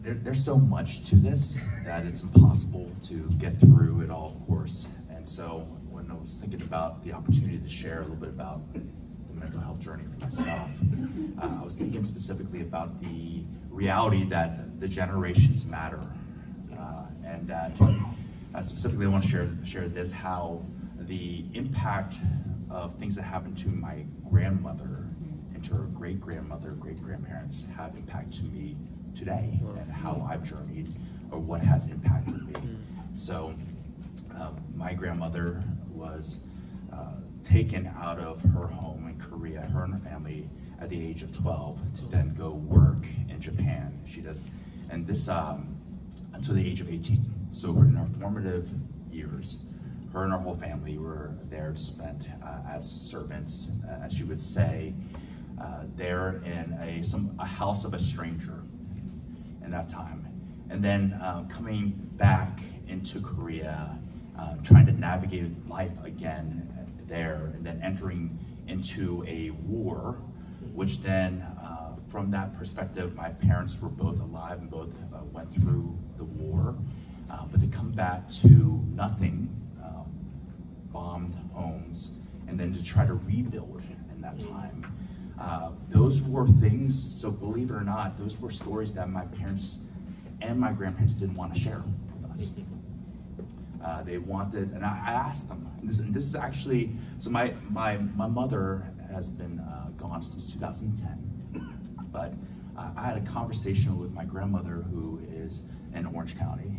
there's so much to this that it's impossible to get through it all, of course. And so when I was thinking about the opportunity to share a little bit about the mental health journey for myself, I was thinking specifically about the reality that the generations matter, and that specifically I want to share this, how the impact of things that happened to my grandmother and to her great-grandmother, great-grandparents have impacted me today, and how I've journeyed, or what has impacted me. So my grandmother was taken out of her home in Korea, her and her family, at the age of 12 to then go work in Japan. She does, and this until the age of 18. So in her formative years, her and her whole family were there to spend as servants, as she would say, there in a house of a stranger in that time. And then coming back into Korea, trying to navigate life again there, and then entering into a war, which then, from that perspective, my parents were both alive and both went through the war, but to come back to nothing, bombed homes, and then to try to rebuild in that time. Those were things, so believe it or not, those were stories that my parents and my grandparents didn't want to share with us. They wanted, and I asked them, and this is actually, so my mother has been gone since 2010, but I had a conversation with my grandmother, who is in Orange County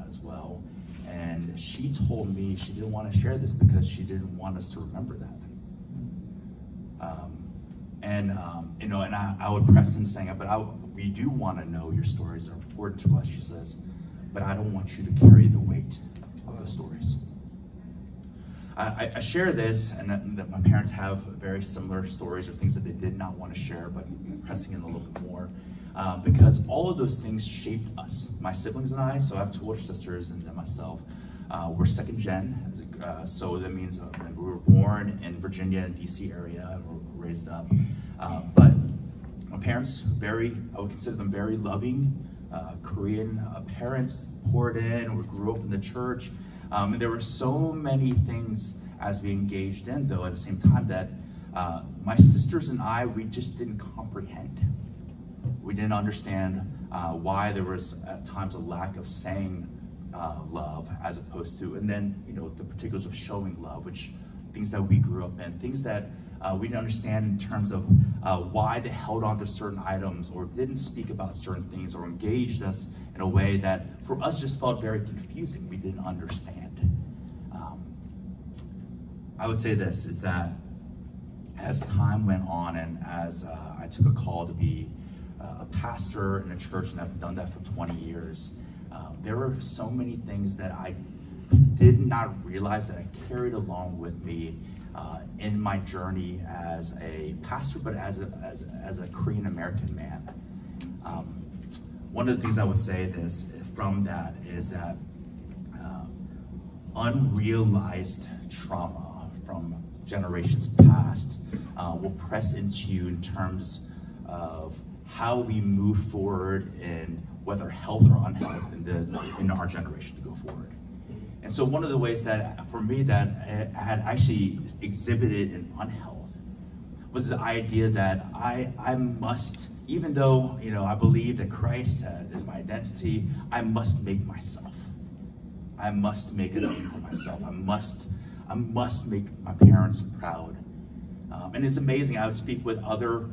as well, and she told me she didn't want to share this because she didn't want us to remember that. And I would press in saying, but we do want to know your stories are important to us, she says, but I don't want you to carry the weight of those stories. I share this, and that my parents have very similar stories of things that they did not want to share, but pressing in a little bit more, because all of those things shaped us. My siblings and I, so I have two older sisters and then myself, we're second gen, so that means we were born in Virginia and DC area, and we're raised up. But my parents, I would consider them very loving Korean parents, poured in, we grew up in the church. And there were so many things as we engaged in, though, at the same time, that my sisters and I, we just didn't comprehend. We didn't understand why there was at times a lack of saying love, as opposed to, and then, the particulars of showing love, which things that we grew up in, things that we didn't understand in terms of why they held on to certain items, or didn't speak about certain things, or engaged us in a way that for us just felt very confusing. We didn't understand. I would say this, is that as time went on, and as I took a call to be a pastor in a church, and I've done that for 20 years, there were so many things that I did not realize that I carried along with me in my journey as a pastor, but as a Korean American man. One of the things I would say from that is that unrealized trauma from generations past will press into you in terms of how we move forward in whether health or unhealth in our generation to go forward. And so one of the ways that, for me, that had actually exhibited in unhealth was the idea that I must, even though, I believe that Christ is my identity, I must make myself. I must make a name for myself. I must make my parents proud. And it's amazing. I would speak with other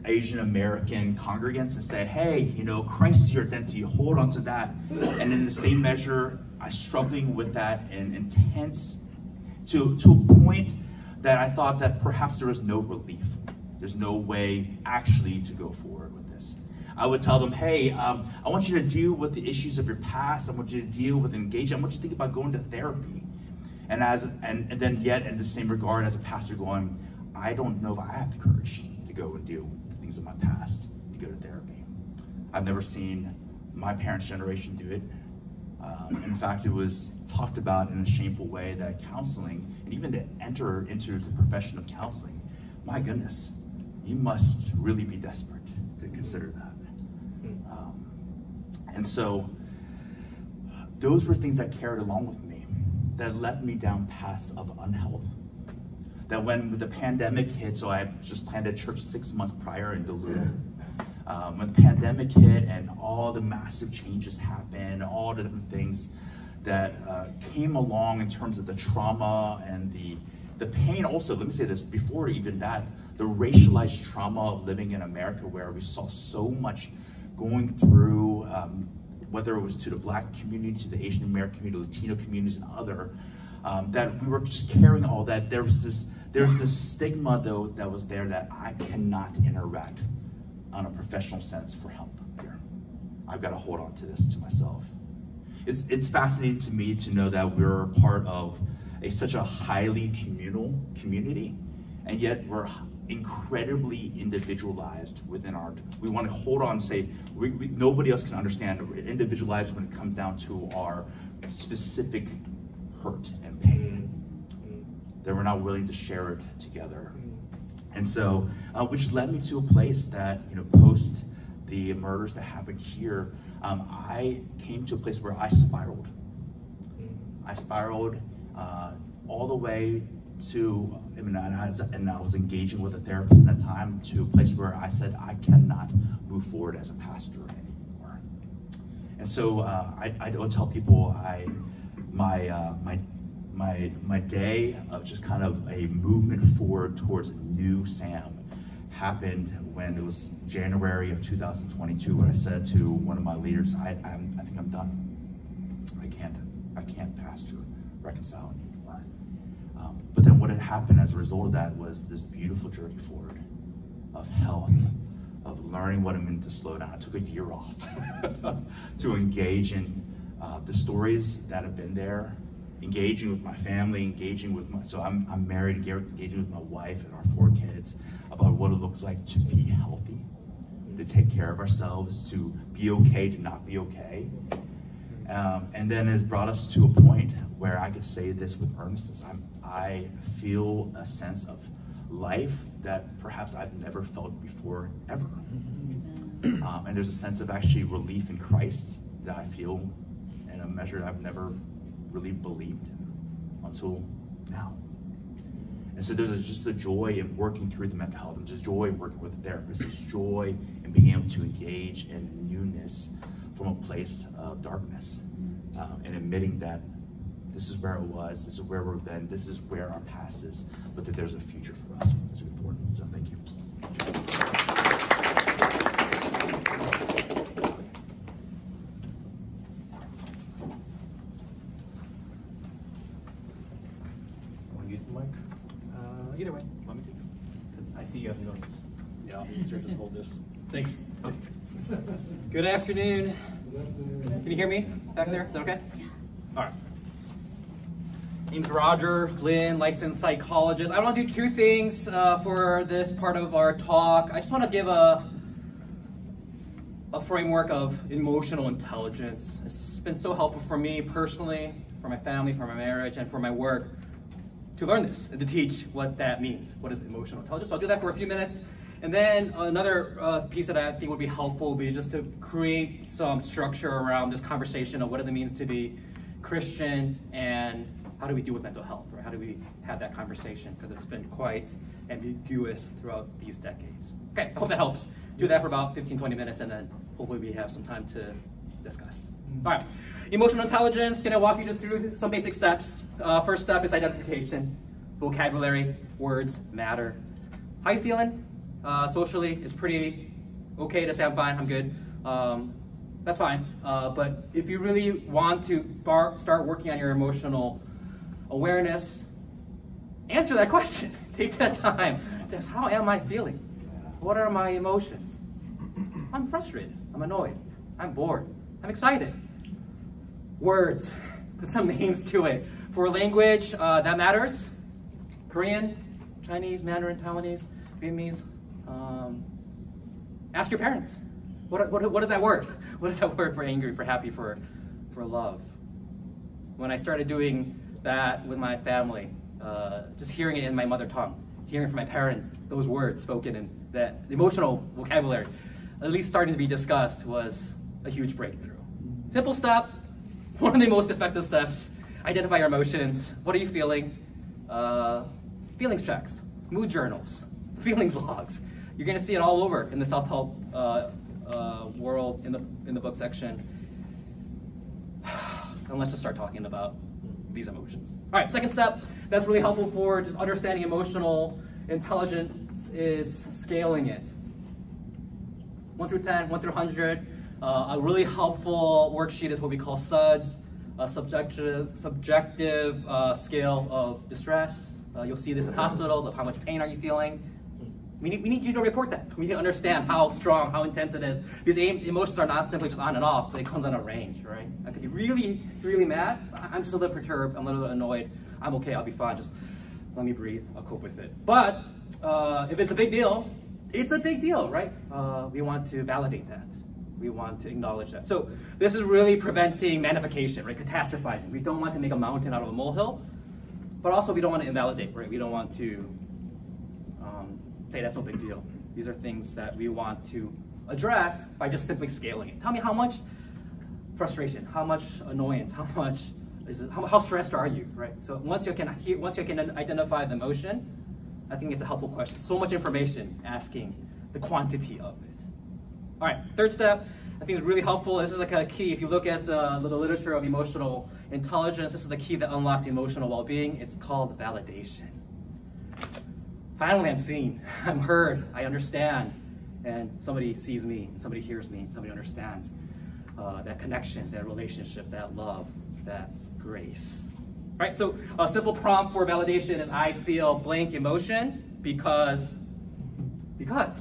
Asian American congregants and say, hey, Christ is your identity, hold on to that. And in the same measure, I struggling with that and intense to a point that I thought that perhaps there was no relief. There's no way actually to go forward with this. I would tell them, hey, I want you to deal with the issues of your past. I want you to deal with engagement. I want you to think about going to therapy. And then yet in the same regard as a pastor going, I don't know if I have the courage to go and deal with the things of my past, to go to therapy. I've never seen my parents' generation do it. In fact, it was talked about in a shameful way that counseling, and even to enter into the profession of counseling, my goodness, you must really be desperate to consider that. And so those were things that carried along with me, that led me down paths of unhealth. That when the pandemic hit, so I just planted a church 6 months prior in Duluth. When the pandemic hit and all the massive changes happened, all the different things that came along in terms of the trauma and the pain also, let me say this, before even that, the racialized trauma of living in America, where we saw so much going through, whether it was to the Black community, to the Asian American community, Latino communities, and other, that we were just carrying all that. There was this stigma, though, that was there, that I cannot interact on a professional sense for help here. I've got to hold on to this to myself. It's fascinating to me to know that we're part of such a highly communal community, and yet we're incredibly individualized within we want to hold on and say, nobody else can understand. We're individualized when it comes down to our specific hurt and pain, that we're not willing to share it together. And so, which led me to a place that, post the murders that happened here, I came to a place where I spiraled. I spiraled all the way to, and I was engaging with a therapist at that time, to a place where I said, I cannot move forward as a pastor anymore. And so I would tell people my day of just kind of a movement forward towards a new Sam happened when it was January of 2022, when I said to one of my leaders, I think I'm done. I can't pastor reconcile anymore. But then what had happened as a result of that was this beautiful journey forward of health, of learning what it meant to slow down. I took a year off to engage in the stories that have been there, engaging with my family, so I'm married, engaging with my wife and our 4 kids about what it looks like to be healthy, to take care of ourselves, to be okay, to not be okay. And then it's brought us to a point where I could say this with earnestness. I feel a sense of life that perhaps I've never felt before, ever. And there's a sense of actually relief in Christ that I feel in a measure I've never really believed until now. And so there's just a joy in working through the mental health, and just joy in working with the therapist, there's joy in being able to engage in newness from a place of darkness, and admitting that this is where it was, this is where we've been, this is where our past is, but that there's a future for us as we move forward. So thank you. Either way, let me do it. Because I see you have notes. Yeah, sure, just hold this. Thanks. Okay. Good afternoon. Can you hear me back there? Is that okay? All right. Name's Roger Lynn, licensed psychologist. I want to do 2 things for this part of our talk. I just want to give a framework of emotional intelligence. It's been so helpful for me personally, for my family, for my marriage, and for my work, to learn this and to teach what that means. What is emotional intelligence? So I'll do that for a few minutes. And then another piece that I think would be helpful would be just to create some structure around this conversation of what it means to be Christian and how do we deal with mental health, right? How do we have that conversation? Because it's been quite ambiguous throughout these decades. Okay, I hope that helps. Do that for about 15, 20 minutes, and then hopefully we have some time to discuss. All right. Emotional intelligence, going to walk you through some basic steps. First step is identification. Vocabulary, words matter. How you feeling? Socially, it's pretty okay to say I'm fine, I'm good. That's fine. But if you really want to start working on your emotional awareness, answer that question. Take that time. Just how am I feeling? What are my emotions? I'm frustrated. I'm annoyed. I'm bored. I'm excited. Words. Put some names to it. For language, that matters. Korean, Chinese, Mandarin, Taiwanese, Vietnamese. Ask your parents. What is that word? What is that word for angry, for happy, for love? When I started doing that with my family, just hearing it in my mother tongue, hearing from my parents, those words spoken in that emotional vocabulary, at least starting to be discussed, was a huge breakthrough. Simple step, one of the most effective steps. Identify your emotions. What are you feeling? Feelings checks, mood journals, feelings logs. You're going to see it all over in the self-help world in the book section. And let's just start talking about these emotions. All right, second step that's really helpful for just understanding emotional intelligence is scaling it. 1 through 10, 1 through 100. A really helpful worksheet is what we call SUDS, a subjective scale of distress. You'll see this in hospitals of how much pain are you feeling. We need you to report that. We need to understand how strong, how intense it is. Because emotions are not simply just on and off, but it comes on a range, right? I could be really, really mad. I'm still a little perturbed. I'm a little annoyed. I'm okay. I'll be fine. Just let me breathe. I'll cope with it. But if it's a big deal, it's a big deal, right? We want to validate that. We want to acknowledge that. So this is really preventing magnification, right? Catastrophizing. We don't want to make a mountain out of a molehill, but also we don't want to invalidate, right? We don't want to say that's no big deal. These are things that we want to address by just simply scaling it. Tell me how much frustration, how much annoyance, how much is it, how stressed are you, right? So once you can identify the emotion, I think it's a helpful question. So much information asking the quantity of it. All right, third step, I think is really helpful. This is like a key. If you look at the literature of emotional intelligence, this is the key that unlocks emotional well-being. It's called validation. Finally, I'm seen, I'm heard, I understand, and somebody sees me, somebody hears me, somebody understands that connection, that relationship, that love, that grace. All right, so a simple prompt for validation is I feel blank emotion because,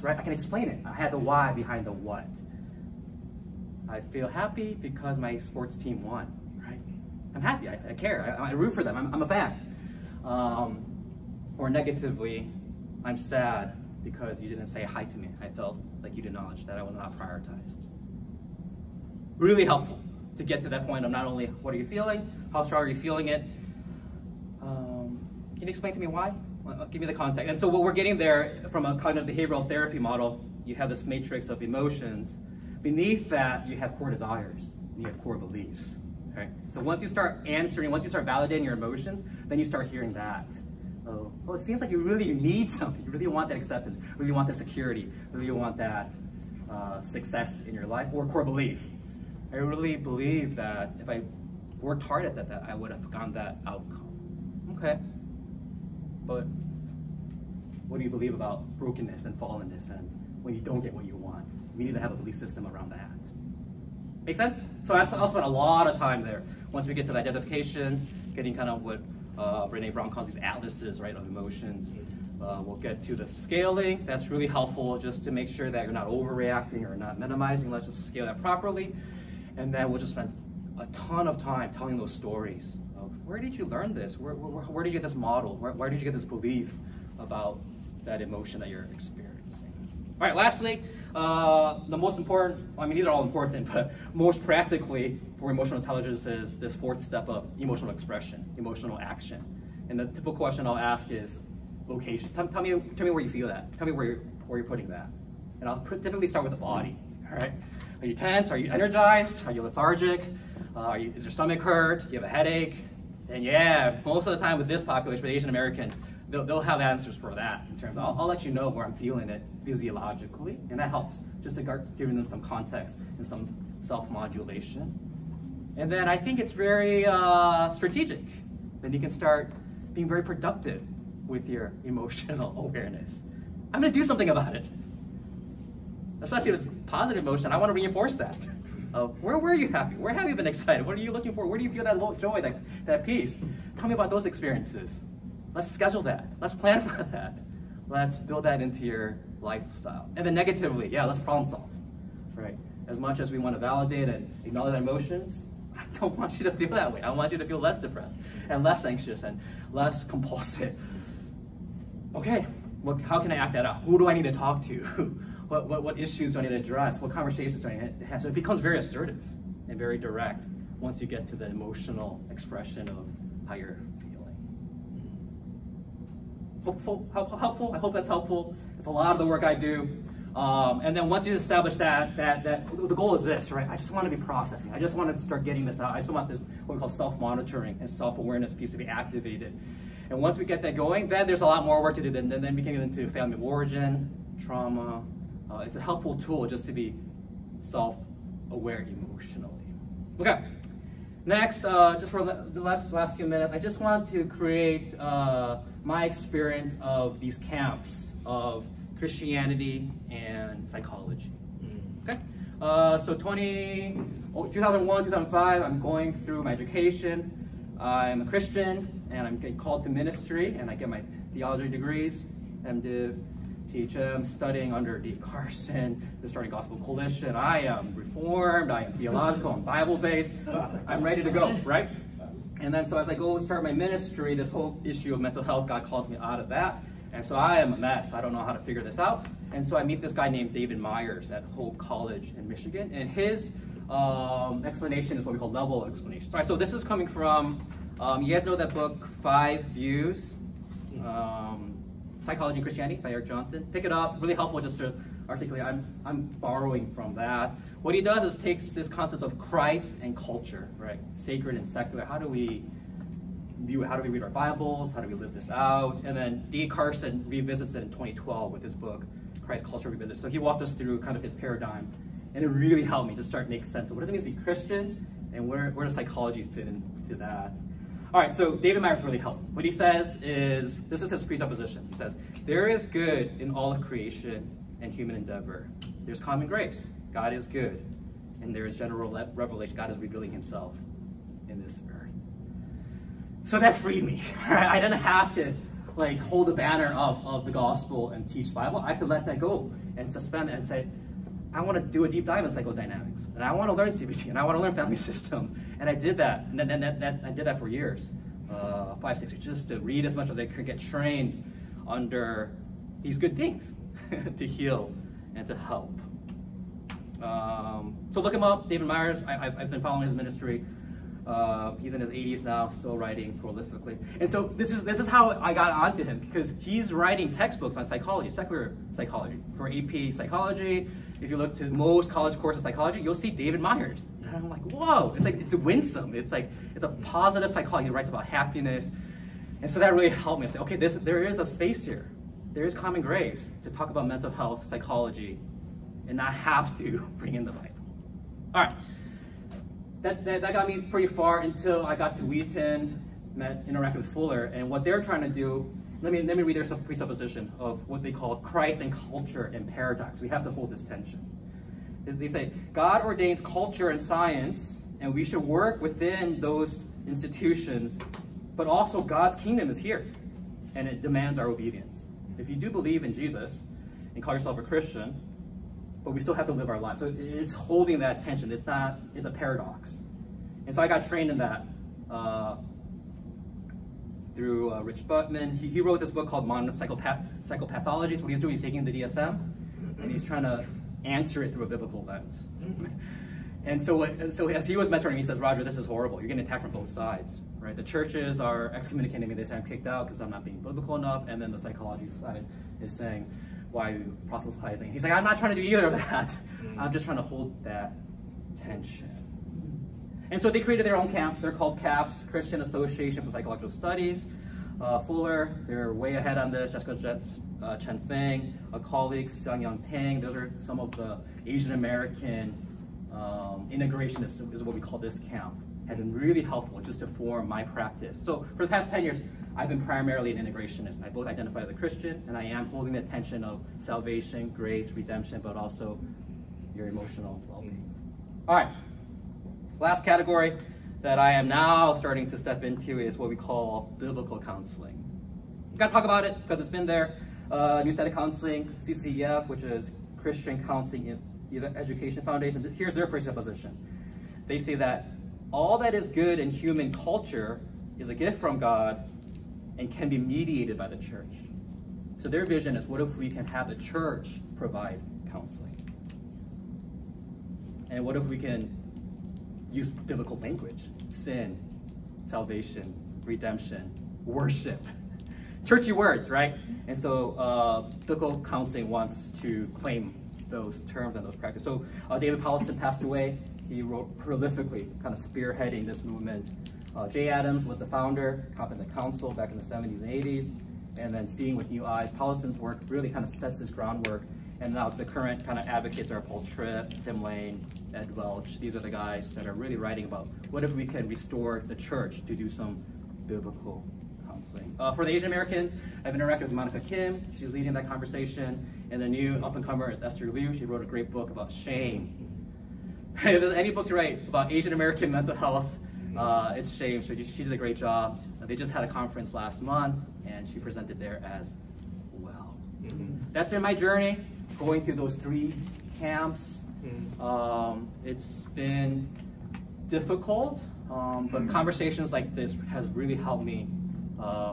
right? I can explain it. I had the why behind the what. I feel happy because my sports team won, right? I'm happy, I care, I root for them, I'm a fan. Or negatively, I'm sad because you didn't say hi to me. I felt like you'd acknowledge that I was not prioritized. Really helpful to get to that point of not only what are you feeling, how strong are you feeling it, can you explain to me why? Well, give me the context. And so what we're getting there from a cognitive behavioral therapy model, you have this matrix of emotions. Beneath that, you have core desires, and you have core beliefs. Okay? So once you start answering, once you start validating your emotions, then you start hearing that. Oh, well, it seems like you really need something. You really want that acceptance, really want that security, really want that success in your life, or core belief. I really believe that if I worked hard at that, I would have gotten that outcome. Okay, but what do you believe about brokenness and fallenness and when you don't get what you want? We need to have a belief system around that. Make sense? So I'll spend a lot of time there. Once we get to the identification, getting kind of what Brene Brown calls these atlases, right, of emotions. We'll get to the scaling. That's really helpful just to make sure that you're not overreacting or not minimizing. Let's just scale that properly. And then we'll just spend a ton of time telling those stories of where did you learn this? Where did you get this model? Where did you get this belief about that emotion that you're experiencing? All right, lastly, the most important, I mean, these are all important, but most practically for emotional intelligence is this fourth step of emotional expression, emotional action. And the typical question I'll ask is location. Tell me where you feel that. Tell me where you're putting that. And I'll typically start with the body, all right? Are you tense? Are you energized? Are you lethargic? Is your stomach hurt? Do you have a headache? And yeah, most of the time with this population, with Asian Americans, they'll have answers for that in terms of, I'll let you know where I'm feeling it physiologically, and that helps, just to start giving them some context and some self-modulation. And then I think it's very strategic. Then you can start being very productive with your emotional awareness. I'm gonna do something about it. Especially if it's positive emotion, I wanna reinforce that. Where were you happy? Where have you been excited? What are you looking for? Where do you feel that joy, that peace? Tell me about those experiences. Let's schedule that. Let's plan for that. Let's build that into your lifestyle. And then negatively, yeah, let's problem solve, right? As much as we want to validate and acknowledge emotions, I don't want you to feel that way. I want you to feel less depressed and less anxious and less compulsive. Okay, how can I act that out? Who do I need to talk to? What issues do I need to address? What conversations do I need to have? So it becomes very assertive and very direct once you get to the emotional expression of how you're feeling. Helpful? I hope that's helpful. It's a lot of the work I do. And then once you establish that the goal is this, right? I just want to be processing. I just want to start getting this out. I just want this, what we call self-monitoring and self-awareness piece to be activated. And once we get that going, then there's a lot more work to do. Then we can get into family of origin, trauma. It's a helpful tool just to be self-aware emotionally. Okay. Next, just for the last few minutes, I just want to create my experience of these camps of Christianity and psychology. Okay, so 2001, 2005, I'm going through my education. I'm a Christian, and I'm getting called to ministry, and I get my theology degrees, MDiv, THM, studying under D. Carson, the Starting Gospel Coalition. I am Reformed, I am theological, I'm Bible-based. I'm ready to go, right? And then so as I go start my ministry, this whole issue of mental health, God calls me out of that. And so I am a mess. I don't know how to figure this out. And so I meet this guy named David Myers at Hope College in Michigan. And his explanation is what we call level explanation. All right, so this is coming from, you guys know that book, 5 Views, Psychology and Christianity by Eric Johnson. Pick it up, really helpful just to articulate. I'm borrowing from that. What he does is takes this concept of Christ and culture, right? Sacred and secular. How do we view it? How do we read our Bibles? How do we live this out? And then D. Carson revisits it in 2012 with his book, Christ Culture Revisited. So he walked us through kind of his paradigm, and it really helped me just start to make sense of what does it mean to be Christian, and where does psychology fit into that? All right, so David Myers really helped. What he says is, this is his presupposition. He says, there is good in all of creation and human endeavor. There's common grace. God is good. And there is general revelation. God is revealing himself in this earth. So that freed me. Right? I didn't have to like hold the banner up of the gospel and teach Bible. I could let that go and suspend it and say, I want to do a deep dive in psychodynamics, and I want to learn CBT, and I want to learn family systems. And I did that, and I did that for years, 5, 6 years, just to read as much as I could, get trained under these good things to heal and to help. So look him up, David Myers. I've been following his ministry. He's in his 80s now, still writing prolifically. And so this is how I got onto him, because he's writing textbooks on psychology, secular psychology, for AAPI psychology. If you look to most college courses of psychology, you'll see David Myers. And I'm like, whoa, it's winsome. It's a positive psychology. He writes about happiness. And so that really helped me. I say, okay, there is a space here. There is common grace to talk about mental health, psychology, and not have to bring in the Bible. All right. That got me pretty far until I got to Wheaton, interacted with Fuller, and what they're trying to do, let me read their presupposition of what they call Christ and culture and paradox. We have to hold this tension. They say, God ordains culture and science, and we should work within those institutions, but also God's kingdom is here, and it demands our obedience. If you do believe in Jesus and call yourself a Christian, but we still have to live our lives. So it's holding that tension. It's a paradox. And so I got trained in that through Rich Buttman. He wrote this book called Modern Psychopathology. So what he's doing, he's taking the DSM, and he's trying to answer it through a biblical lens. And so as he was mentoring me, he says, Roger, this is horrible. You're getting attacked from both sides, right? The churches are excommunicating me. They say I'm kicked out because I'm not being biblical enough. And then the psychology side is saying, why are you proselytizing? He's like, I'm not trying to do either of that. I'm just trying to hold that tension. And so they created their own camp. They're called CAPS, Christian Association for Psychological Studies. Fuller, they're way ahead on this. Jessica Chen Feng, a colleague, Seung-Young Tang. Those are some of the Asian American integrationists, is what we call this camp. Have been really helpful just to form my practice. So for the past 10 years, I've been primarily an integrationist. I both identify as a Christian, and I am holding the tension of salvation, grace, redemption, but also your emotional well-being. All right, last category that I am now starting to step into is what we call biblical counseling. We've got to talk about it because it's been there. New Theta Counseling, CCEF, which is Christian Counseling Education Foundation. Here's their presupposition. They say that all that is good in human culture is a gift from God and can be mediated by the church. So their vision is, what if we can have the church provide counseling? And what if we can use biblical language? Sin, salvation, redemption, worship. Churchy words, right? And so biblical counseling wants to claim those terms and those practices. So David Powlison passed away. He wrote prolifically, kind of spearheading this movement. Jay Adams was the founder, Competent Counsel back in the 70s and 80s. And then Seeing with New Eyes, Powlison's work really kind of sets this groundwork. And now the current kind of advocates are Paul Tripp, Tim Lane, Ed Welch. These are the guys that are really writing about what if we can restore the church to do some biblical counseling. For the Asian Americans, I've interacted with Monica Kim. She's leading that conversation. And the new up-and-comer is Esther Liu. She wrote a great book about shame. If there's any book to write about Asian American mental health, it's Shame. So she did a great job. They just had a conference last month, and she presented there as well. That's been my journey, going through those 3 camps. It's been difficult, but conversations like this has really helped me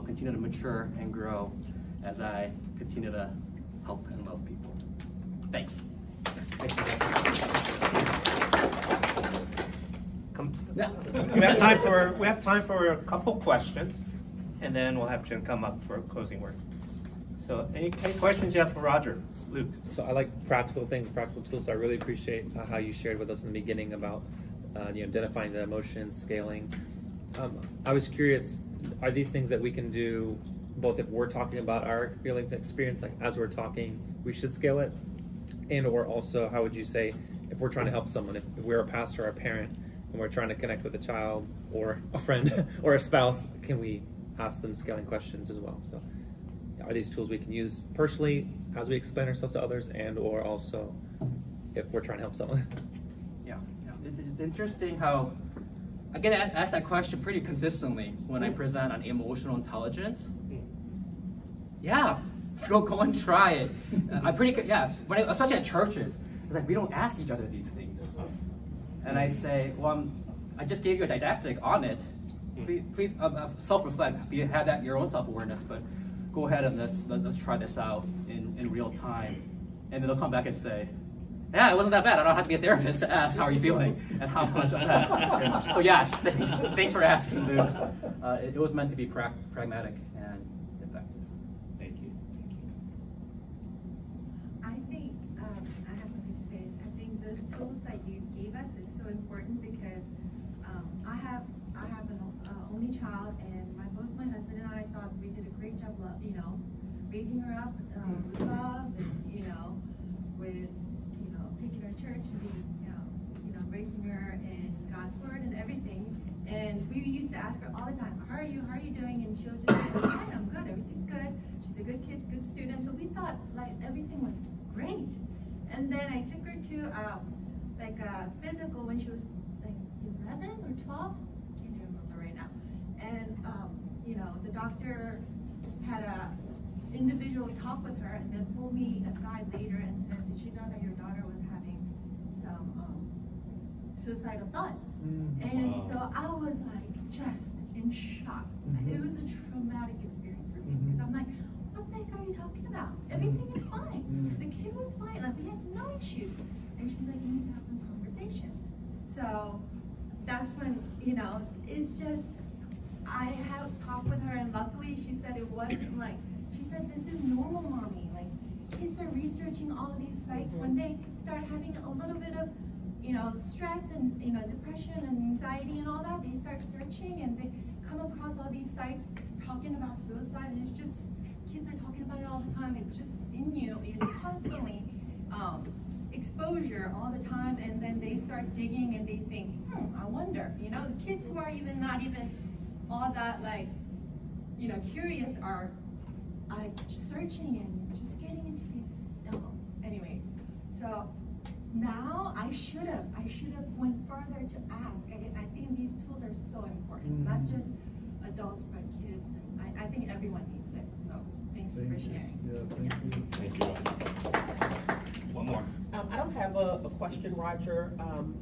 continue to mature and grow as I continue to help and love people. Thanks. We have time for a couple questions, and then we'll have Jim come up for a closing word. So, any questions you have for Roger, Luke? So I like practical things, practical tools. So I really appreciate how you shared with us in the beginning about identifying the emotions, scaling. I was curious, are these things that we can do both if we're talking about our feelings and experience, like as we're talking, we should scale it, and or also, how would you say, if we're trying to help someone, if we're a pastor or a parent, and we're trying to connect with a child or a friend or a spouse, can we ask them scaling questions as well? So are these tools we can use personally as we explain ourselves to others, and or also if we're trying to help someone? Yeah. It's interesting how I get asked that question pretty consistently when I present on emotional intelligence. Yeah, go and try it. Especially at churches. It's like we don't ask each other these things. And I say, well, I just gave you a didactic on it. Please self-reflect. You have that your own self-awareness, but go ahead and let's try this out in real time. And then they'll come back and say, yeah, it wasn't that bad. I don't have to be a therapist to ask how are you feeling and how much of that. So yes, thanks for asking, Luke. It was meant to be pragmatic and effective. Thank you. I think I have something to say. I think those tools that you gave us is so important because I have an only child, and both my husband and I thought we did a great job, raising her up with love, and with taking her to church and raising her in God's word and everything. And we used to ask her all the time, how are you doing? And she'll just say, fine, I'm good, everything's good. She's a good kid, good student. So we thought like everything was great. And then I took her to a physical when she was like 11 or 12, can't remember right now. And the doctor had a individual talk with her, and then pulled me aside later and said, did you know that your daughter was having some suicidal thoughts? And so I was like just in shock. It was a traumatic experience for me because I'm like, what the heck are you talking about? Everything is fine. The kid was fine. Like, we had no issue. And she's like, you need to have some conversation. So that's when, it's just, I have talked with her, and luckily she said it wasn't like, she said, this is normal, mommy. Like, kids are researching all of these sites. When they start having a little bit of, stress and, depression and anxiety and all that, they start searching and they come across all these sites talking about suicide, and it's just, kids are talking about it all the time. It's just in you. It's constantly exposure all the time, and then they start digging and they think, I wonder, the kids who are not even all that, like, curious are searching and just getting into these, anyway. So now I should have went further to ask. I think these tools are so important, not just adults but kids. And I think everyone needs it. So thank you for sharing. Thank you. One more. I don't have a question, Roger,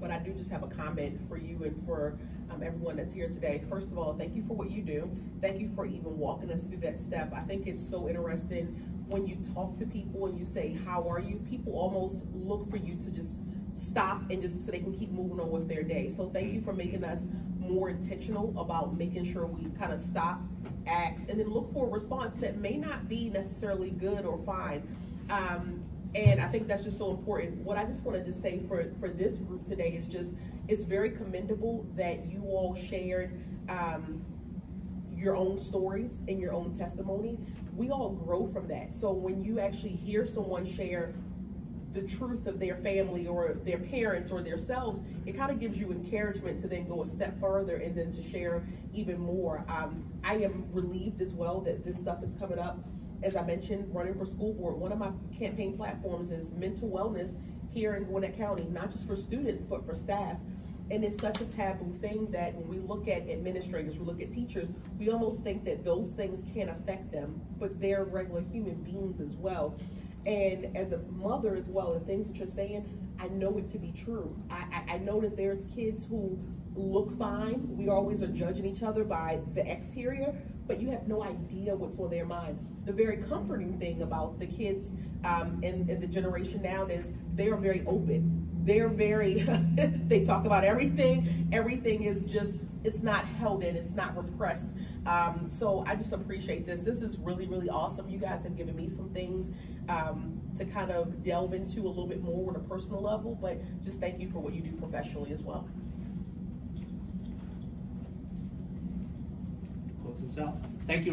but I do just have a comment for you and for everyone that's here today. First of all, thank you for what you do. Thank you for even walking us through that step. I think it's so interesting when you talk to people and you say, how are you? People almost look for you to just stop and just so they can keep moving on with their day. So thank you for making us more intentional about making sure we kind of stop, ask, and then look for a response that may not be necessarily good or fine. And I think that's just so important. What I just want to just say for this group today is just, it's very commendable that you all shared your own stories and your own testimony. We all grow from that. So when you actually hear someone share the truth of their family or their parents or themselves, it kind of gives you encouragement to then go a step further and then to share even more. I am relieved as well that this stuff is coming up. As I mentioned, running for school board, one of my campaign platforms is mental wellness here in Gwinnett County, not just for students, but for staff. And it's such a taboo thing that when we look at administrators, we look at teachers, we almost think that those things can't affect them, but they're regular human beings as well. And as a mother as well, the things that you're saying, I know it to be true. I know that there's kids who look fine. We always are judging each other by the exterior, but you have no idea what's on their mind. The very comforting thing about the kids and the generation now is they are very open. They're very, they talk about everything. Everything is just, it's not held in, it's not repressed. So I just appreciate this. This is really, really awesome. You guys have given me some things to kind of delve into a little bit more on a personal level, but just thank you for what you do professionally as well. Close this out. Thank you,